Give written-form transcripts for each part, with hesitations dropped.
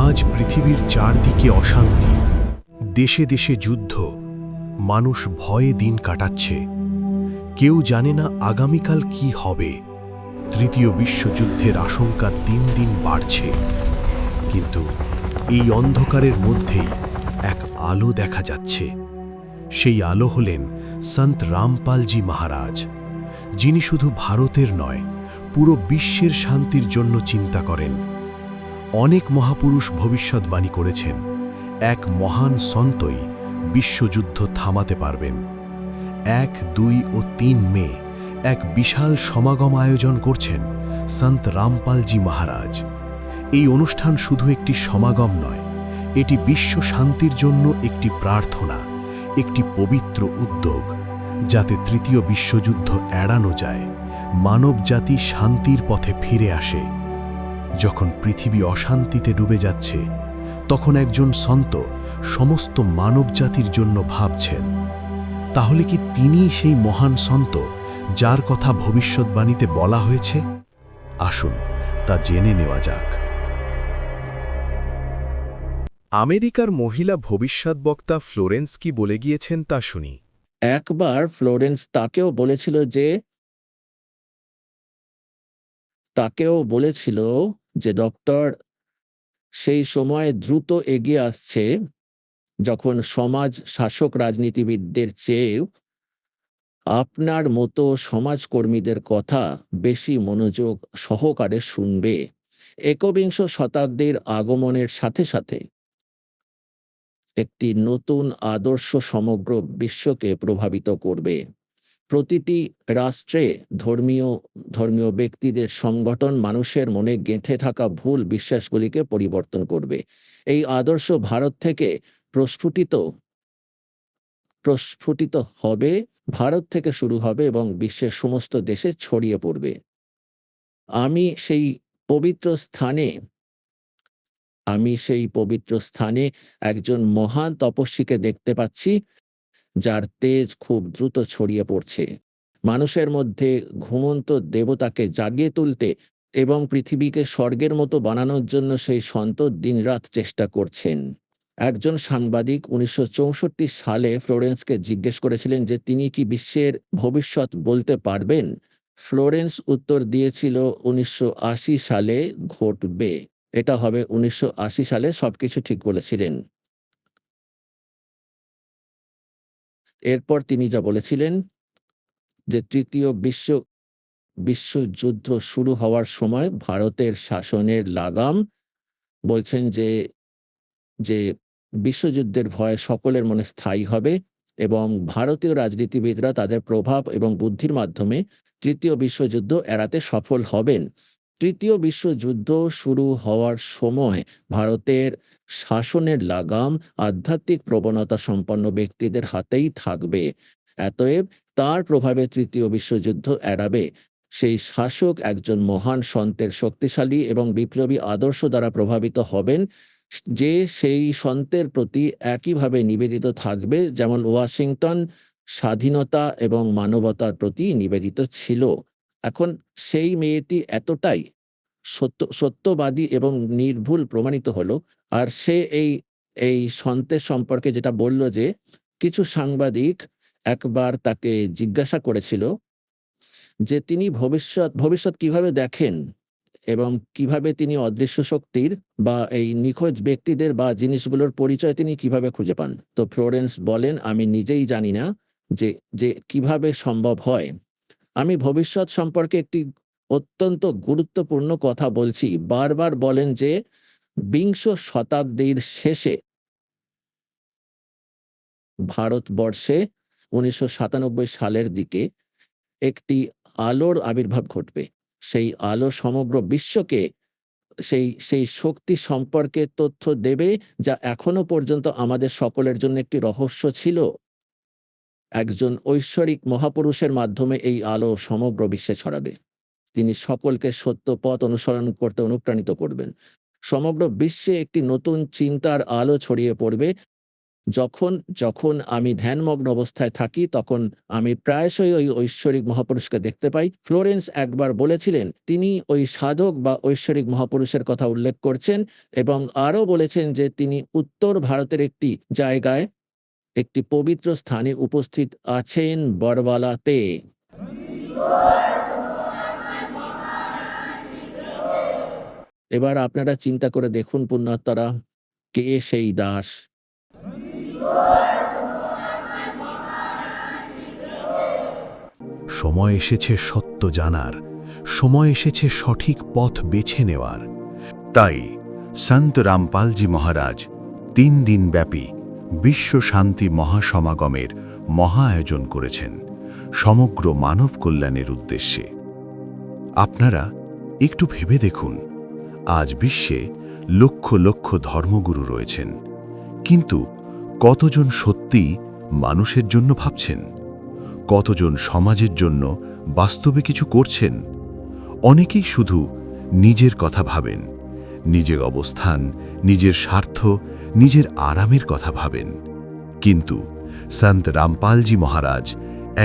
আজ পৃথিবীর চারদিকে অশান্তি, দেশে দেশে যুদ্ধ, মানুষ ভয়ে দিন কাটাচ্ছে। কেউ জানে না আগামীকাল কি হবে। তৃতীয় বিশ্বযুদ্ধের আশঙ্কা দিন দিন বাড়ছে। কিন্তু এই অন্ধকারের মধ্যেই এক আলো দেখা যাচ্ছে। সেই আলো হলেন সন্ত রামপালজি মহারাজ, যিনি শুধু ভারতের নয়, পুরো বিশ্বের শান্তির জন্য চিন্তা করেন। অনেক মহাপুরুষ ভবিষ্যৎবাণী করেছেন, এক মহান সন্তই বিশ্বযুদ্ধ থামাতে পারবেন। 1, 2 ও 3 মে এক বিশাল সমাগম আয়োজন করছেন সন্ত রামপালজি মহারাজ। এই অনুষ্ঠান শুধু একটি সমাগম নয়, এটি বিশ্ব শান্তির জন্য একটি প্রার্থনা, একটি পবিত্র উদ্যোগ, যাতে তৃতীয় বিশ্বযুদ্ধ এড়ানো যায়, মানবজাতি শান্তির পথে ফিরে আসে। যখন পৃথিবী অশান্তিতে ডুবে যাচ্ছে, তখন একজন সন্ত সমস্ত মানবজাতির জন্য ভাবছেন। তাহলে কি তিনিই সেই মহান সন্ত যার কথা ভবিষ্যৎবাণীতে বলা হয়েছে? আসুন তা জেনে নেওয়া যাক। আমেরিকার মহিলা ভবিষ্যৎবক্তা ফ্লোরেন্স কি বলে গিয়েছেন তা শুনি। একবার ফ্লোরেন্স তাকেও বলেছিল যে ডক্টর, সেই সময় দ্রুত এগিয়ে আসছে যখন সমাজ শাসক রাজনীতিবিদদের চেয়েও আপনার মতো সমাজকর্মীদের কথা বেশি মনোযোগ সহকারে শুনবে। একবিংশ শতাব্দীর আগমনের সাথে সাথে একটি নতুন আদর্শ সমগ্র বিশ্বকে প্রভাবিত করবে। প্রতিটি রাষ্ট্রে ধর্মীয় ব্যক্তিদের সংগঠন মানুষের মনে গেঁথে থাকা ভুল বিশ্বাসগুলিকে পরিবর্তন করবে। এই আদর্শ ভারত থেকে প্রস্ফুটিত হবে, ভারত থেকে শুরু হবে এবং বিশ্বের সমস্ত দেশে ছড়িয়ে পড়বে। আমি সেই পবিত্র স্থানে একজন মহান তপস্বীকে দেখতে পাচ্ছি, যার তেজ খুব দ্রুত ছড়িয়ে পড়ছে। মানুষের মধ্যে ঘুমন্ত দেবতাকে জাগিয়ে তুলতে এবং পৃথিবীকে স্বর্গের মতো বানানোর জন্য সেই সন্ত দিনরাত চেষ্টা করছেন। একজন সাংবাদিক 1964 সালে ফ্লোরেন্সকে জিজ্ঞেস করেছিলেন যে তিনি কি বিশ্বের ভবিষ্যৎ বলতে পারবেন। ফ্লোরেন্স উত্তর দিয়েছিল 1980 সালে ঘটবে। এটা হবে 1980 সালে, সবকিছু ঠিক বলেছিলেন। এরপর তিনি যা বলেছিলেন যে তৃতীয় বিশ্বযুদ্ধ শুরু হওয়ার সময় ভারতের শাসনের লাগাম, বলছেন যে যে বিশ্বযুদ্ধের ভয় সকলের মনে স্থায়ী হবে এবং ভারতীয় রাজনীতিবিদরা তাদের প্রভাব এবং বুদ্ধির মাধ্যমে তৃতীয় বিশ্বযুদ্ধ এড়াতে সফল হবেন। তৃতীয় বিশ্বযুদ্ধ শুরু হওয়ার সময় ভারতের শাসনের লাগাম আধ্যাত্মিক প্রবণতা সম্পন্ন ব্যক্তিদের হাতেই থাকবে। অতএব তার প্রভাবে তৃতীয় বিশ্বযুদ্ধ এড়াবে সেই শাসক একজন মহান সন্তের শক্তিশালী এবং বিপ্লবী আদর্শ দ্বারা প্রভাবিত হবেন, যে সেই সন্তের প্রতি একইভাবে নিবেদিত থাকবে যেমন ওয়াশিংটন স্বাধীনতা এবং মানবতার প্রতি নিবেদিত ছিল। এখন সেই মেয়েটি এতটাই সত্যবাদী এবং নির্ভুল প্রমাণিত হলো। আর সে এই সন্তের সম্পর্কে যেটা বলল যে কিছু সাংবাদিক একবার তাকে জিজ্ঞাসা করেছিল যে তিনি ভবিষ্যৎ কিভাবে দেখেন এবং কিভাবে তিনি অদৃশ্য শক্তির বা এই নিখোঁজ ব্যক্তিদের বা জিনিসগুলোর পরিচয় তিনি কিভাবে খুঁজে পান। তো ফ্লোরেন্স বলেন, আমি নিজেই জানি না যে কিভাবে সম্ভব হয়। আমি ভবিষ্যৎ সম্পর্কে একটি অত্যন্ত গুরুত্বপূর্ণ কথা বলছি। বারবার বলেন যে বিংশ শতাব্দীর শেষে ভারতবর্ষে 1997 সালের দিকে একটি আলোর আবির্ভাব ঘটবে। সেই আলো সমগ্র বিশ্বকে সেই শক্তি সম্পর্কে তথ্য দেবে, যা এখনো পর্যন্ত আমাদের সকলের জন্য একটি রহস্য ছিল। একজন ঐশ্বরিক মহাপুরুষের মাধ্যমে এই আলো সমগ্র বিশ্বে ছড়াবে। তিনি সকলকে সত্য পথ অনুসরণ করতে অনুপ্রাণিত করবেন। সমগ্র বিশ্বে একটি নতুন চিন্তার আলো ছড়িয়ে পড়বে, যখন যখন আমি ধ্যানমগ্ন অবস্থায় থাকি তখন আমি প্রায়শই ওই ঐশ্বরিক মহাপুরুষকে দেখতে পাই। ফ্লোরেন্স একবার বলেছিলেন তিনি ওই সাধক বা ঐশ্বরিক মহাপুরুষের কথা উল্লেখ করছেন এবং আরও বলেছেন যে তিনি উত্তর ভারতের একটি জায়গায় একটি পবিত্র স্থানে উপস্থিত আছেন বড়বালাতে। এবার আপনারা চিন্তা করে দেখুন পুণ্যাত্মারা, কে সেই দাস? সময় এসেছে সত্য জানার, সময় এসেছে সঠিক পথ বেছে নেওয়ার। তাই সন্ত রামপালজি মহারাজ 3 দিনব্যাপী বিশ্ব শান্তি মহাসমাগমের মহা আয়োজন করেছেন সমগ্র মানব কল্যাণের উদ্দেশ্যে। আপনারা একটু ভেবে দেখুন, আজ বিশ্বে লক্ষ লক্ষ ধর্মগুরু রয়েছেন, কিন্তু কতজন সত্যি মানুষের জন্য ভাবছেন? কতজন সমাজের জন্য বাস্তবে কিছু করছেন? অনেকেই শুধু নিজের কথা ভাবেন, নিজের অবস্থান, নিজের স্বার্থ, নিজের আরামের কথা ভাবেন। কিন্তু সন্ত রামপালজি মহারাজ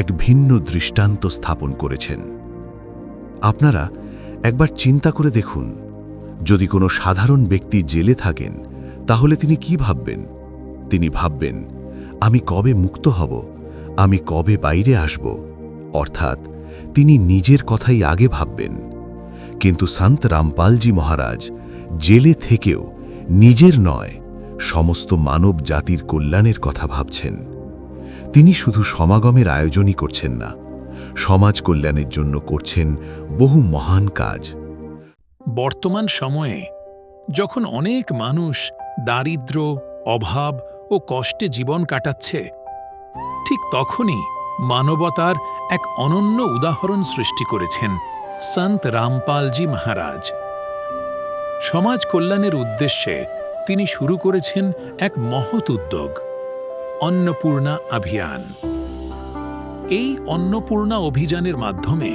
এক ভিন্ন দৃষ্টান্ত স্থাপন করেছেন। আপনারা একবার চিন্তা করে দেখুন, যদি কোনো সাধারণ ব্যক্তি জেলে থাকেন তাহলে তিনি কি ভাববেন? তিনি ভাববেন, আমি কবে মুক্ত হব, আমি কবে বাইরে আসব। অর্থাৎ তিনি নিজের কথাই আগে ভাববেন। কিন্তু সন্ত রামপালজি মহারাজ জেলে থেকেও নিজের নয়, সমস্ত মানব জাতির কল্যাণের কথা ভাবছেন। তিনি শুধু সমাগমের আয়োজনই করছেন না, সমাজ কল্যাণের জন্য করছেন বহু মহান কাজ। বর্তমান সময়ে যখন অনেক মানুষ দারিদ্র্য, অভাব ও কষ্টে জীবন কাটাচ্ছে, ঠিক তখনই মানবতার এক অনন্য উদাহরণ সৃষ্টি করেছেন সন্ত রামপালজি মহারাজ। সমাজ কল্যাণের উদ্দেশ্যে তিনি শুরু করেছেন এক মহৎ উদ্যোগ, অন্নপূর্ণা অভিযান। এই অন্নপূর্ণা অভিযানের মাধ্যমে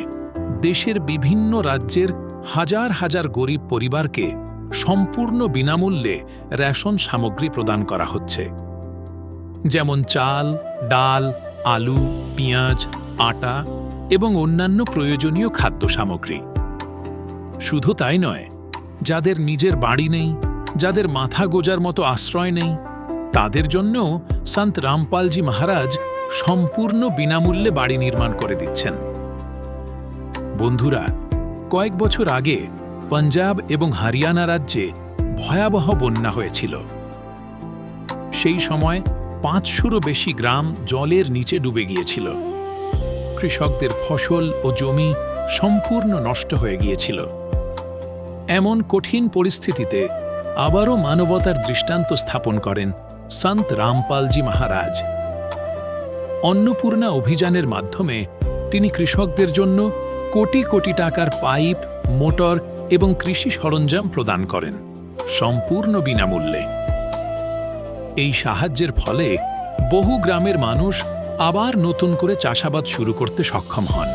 দেশের বিভিন্ন রাজ্যের হাজার হাজার গরিব পরিবারকে সম্পূর্ণ বিনামূল্যে রেশন সামগ্রী প্রদান করা হচ্ছে, যেমন চাল, ডাল, আলু, পেঁয়াজ, আটা এবং অন্যান্য প্রয়োজনীয় খাদ্য সামগ্রী। শুধু তাই নয়, যাদের নিজের বাড়ি নেই, যাদের মাথা গোজার মতো আশ্রয় নেই, তাদের জন্যও সন্ত রামপালজি মহারাজ সম্পূর্ণ বিনামূল্যে বাড়ি নির্মাণ করে দিচ্ছেন। বন্ধুরা, কয়েক বছর আগে পাঞ্জাব এবং হরিয়ানা রাজ্যে ভয়াবহ বন্যা হয়েছিল। সেই সময় 500-ও বেশি গ্রাম জলের নিচে ডুবে গিয়েছিল। কৃষকদের ফসল ও জমি সম্পূর্ণ নষ্ট হয়ে গিয়েছিল। এমন কঠিন পরিস্থিতিতে আবারও মানবতার দৃষ্টান্ত স্থাপন করেন সন্ত রামপালজি মহারাজ। অন্নপূর্ণা অভিযানের মাধ্যমে তিনি কৃষকদের জন্য কোটি কোটি টাকার পাইপ, মোটর এবং কৃষি সরঞ্জাম প্রদান করেন সম্পূর্ণ বিনামূল্যে। এই সাহায্যের ফলে বহু গ্রামের মানুষ আবার নতুন করে চাষাবাদ শুরু করতে সক্ষম হন।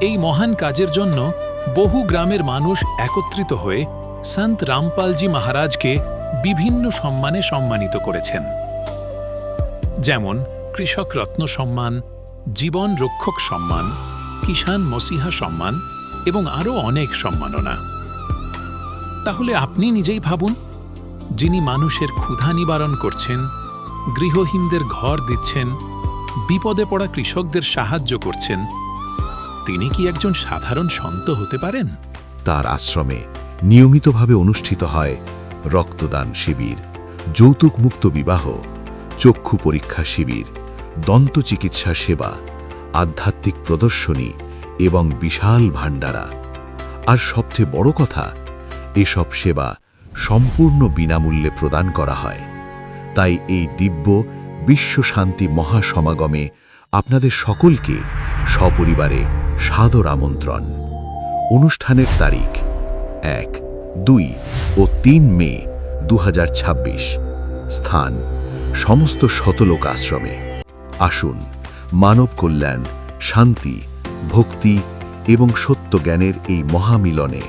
এই মহান কাজের জন্য বহু গ্রামের মানুষ একত্রিত হয়ে সন্ত রামপালজি মহারাজকে বিভিন্ন সম্মানে সম্মানিত করেছেন, যেমন কৃষক রত্ন সম্মান, জীবন রক্ষক সম্মান, কিষাণ মসিহা সম্মান এবং আরও অনেক সম্মাননা। তাহলে আপনি নিজেই ভাবুন, যিনি মানুষের ক্ষুধা নিবারণ করছেন, গৃহহীনদের ঘর দিচ্ছেন, বিপদে পড়া কৃষকদের সাহায্য করছেন, তিনি কি একজন সাধারণ সন্ত হতে পারেন? তার আশ্রমে নিয়মিতভাবে অনুষ্ঠিত হয় রক্তদান শিবির, যৌতুকমুক্ত বিবাহ, চক্ষু পরীক্ষা শিবির, দন্ত চিকিৎসা সেবা, আধ্যাত্মিক প্রদর্শনী এবং বিশাল ভাণ্ডারা। আর সবচেয়ে বড় কথা, এসব সেবা সম্পূর্ণ বিনামূল্যে প্রদান করা হয়। তাই এই দিব্য বিশ্ব শান্তি মহাসমাগমে আপনাদের সকলকে সপরিবারে সাদর আমন্ত্রণ। অনুষ্ঠানের তারিখ 1, 2 ও 3 মে 2026। স্থান সমস্ত শতলোক আশ্রমে। আসুন মানব কল্যাণ, শান্তি, ভক্তি এবং সত্য জ্ঞানের এই মহামিলনে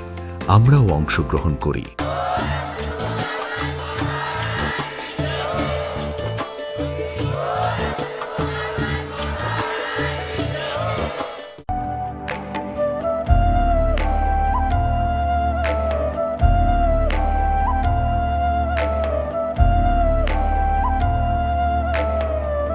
আমরাও অংশগ্রহণ করি।